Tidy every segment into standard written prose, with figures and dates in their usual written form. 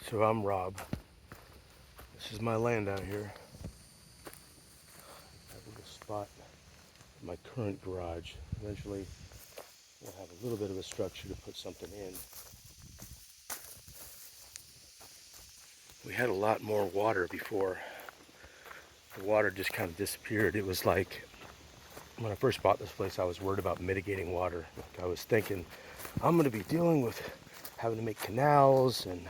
So I'm Rob. This is my land out here. I have a little spot in my current garage. Eventually we'll have a little bit of a structure to put something in. We had a lot more water before. The water just kind of disappeared. It was like when I first bought this place, I was worried about mitigating water. Like I was thinking, I'm going to be dealing with having to make canals and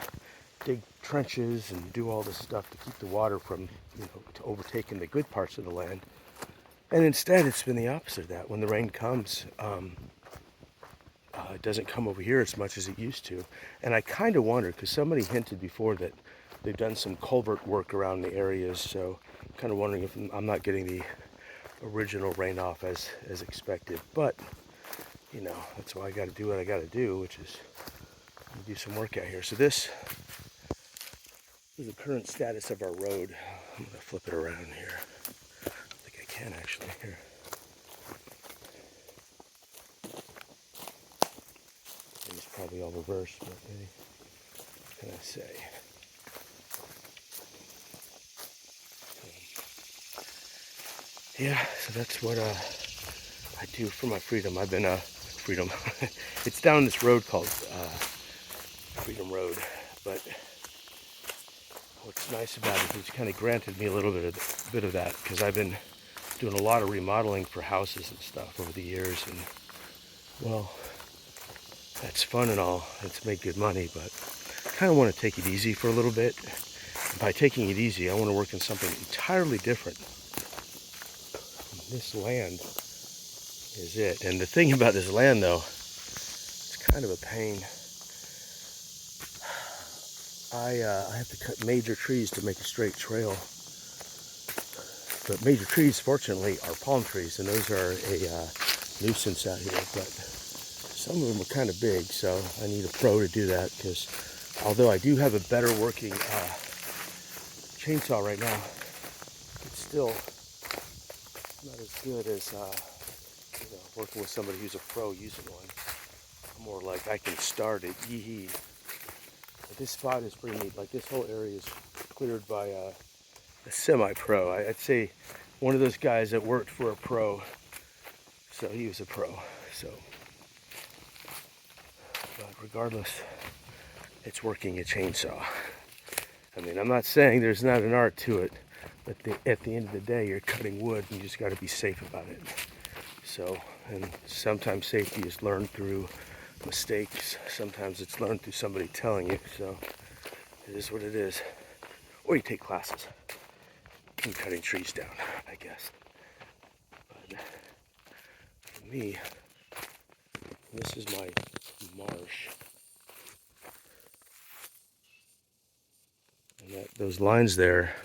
dig trenches and do all this stuff to keep the water from, to overtaking the good parts of the land. And instead, it's been the opposite of that. When the rain comes, it doesn't come over here as much as it used to. And I kind of wondered, because somebody hinted before that they've done some culvert work around the areas, so I'm kind of wondering if I'm not getting the original rain off as expected. But, that's why I got to do what I got to do, which is do some work out here. So this is the current status of our road. I'm going to flip it around here. I think I can actually here. It's probably all reversed, but maybe, what can I say? Yeah, so that's what I do for my freedom. I've been freedom. It's down this road called Freedom Road, but what's nice about it is it's kind of granted me a little bit of that, because I've been doing a lot of remodeling for houses and stuff over the years, and well, that's fun and all. It's made good money, but I kind of want to take it easy for a little bit. And by taking it easy, I want to work in something entirely different. This land is it. And the thing about this land, though, it's kind of a pain. I have to cut major trees to make a straight trail. But major trees, fortunately, are palm trees, and those are a nuisance out here. But some of them are kind of big, so I need a pro to do that, because although I do have a better working chainsaw right now, it's still not as good as working with somebody who's a pro using one. I'm more like I can start it, yee-hee. But this spot is pretty neat. Like this whole area is cleared by a semi-pro. I'd say one of those guys that worked for a pro. So he was a pro. So, but regardless, it's working a chainsaw. I mean, I'm not saying there's not an art to it, but at the end of the day, you're cutting wood, and you just got to be safe about it. So, and sometimes safety is learned through mistakes. Sometimes it's learned through somebody telling you. So, it is what it is. Or you take classes in cutting trees down, I guess. But for me, this is my marsh. And those lines there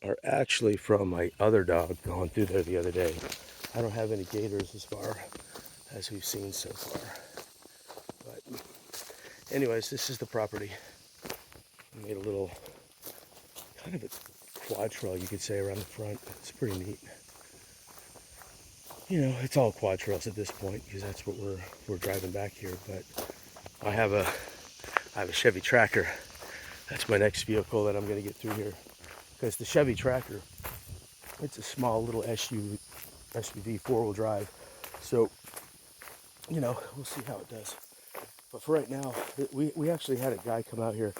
are actually from my other dog going through there the other day. I don't have any gators as far as we've seen so far. But anyways, this is the property. I made a little kind of a quad trail, you could say, around the front. It's pretty neat. It's all quad trails at this point, because that's what we're driving back here. But I have a Chevy Tracker. That's my next vehicle that I'm going to get through here. Because the Chevy Tracker, it's a small little SUV, four-wheel drive. So, we'll see how it does. But for right now, we actually had a guy come out here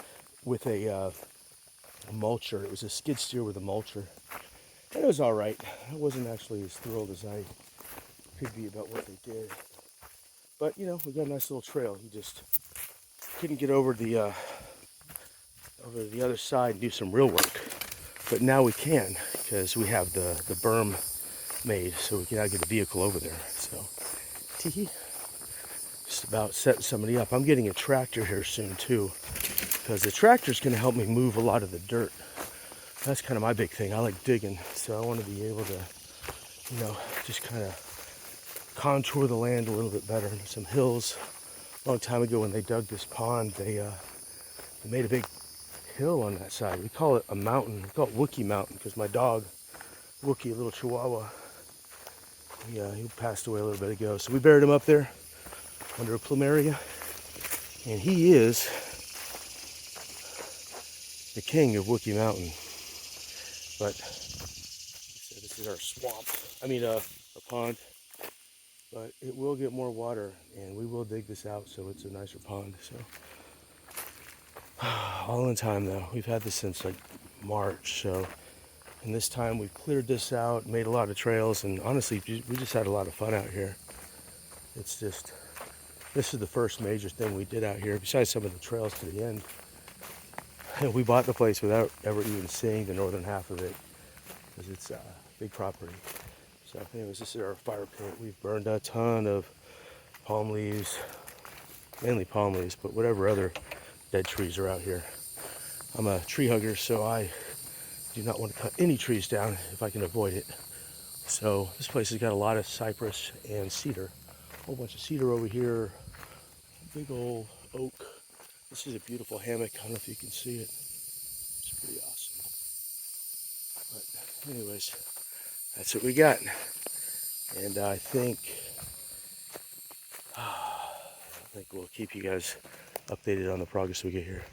with a mulcher. It was a skid steer with a mulcher. And it was all right. I wasn't actually as thrilled as I could be about what they did. But, we got a nice little trail. He just couldn't get over the other side and do some real work. But now we can, because we have the berm made, so we can now get a vehicle over there. So, tee-hee. Just about setting somebody up. I'm getting a tractor here soon too, because the tractor's going to help me move a lot of the dirt. That's kind of my big thing. I like digging, so I want to be able to, just kind of contour the land a little bit better. There's some hills. A long time ago when they dug this pond, they made a big hill on that side. We call it a mountain. We call it Wookie Mountain, because my dog, Wookie, a little Chihuahua, he passed away a little bit ago. So we buried him up there under a plumeria. And he is the king of Wookie Mountain. But so this is our swamp. I mean, a pond. But it will get more water, and we will dig this out so it's a nicer pond. So all in time though. We've had this since like March. So in this time we've cleared this out, made a lot of trails, and honestly, we just had a lot of fun out here. It's just, this is the first major thing we did out here, besides some of the trails to the end. And we bought the place without ever even seeing the northern half of it, because it's a big property. So anyways, this is our fire pit. We've burned a ton of palm leaves, mainly palm leaves, but whatever other dead trees are out here. I'm a tree hugger, so I do not want to cut any trees down if I can avoid it. So this place has got a lot of cypress and cedar. A whole bunch of cedar over here, big old oak. This is a beautiful hammock. I don't know if you can see it. It's pretty awesome. But anyways, that's what we got. And I think we'll keep you guys updated on the progress we get here.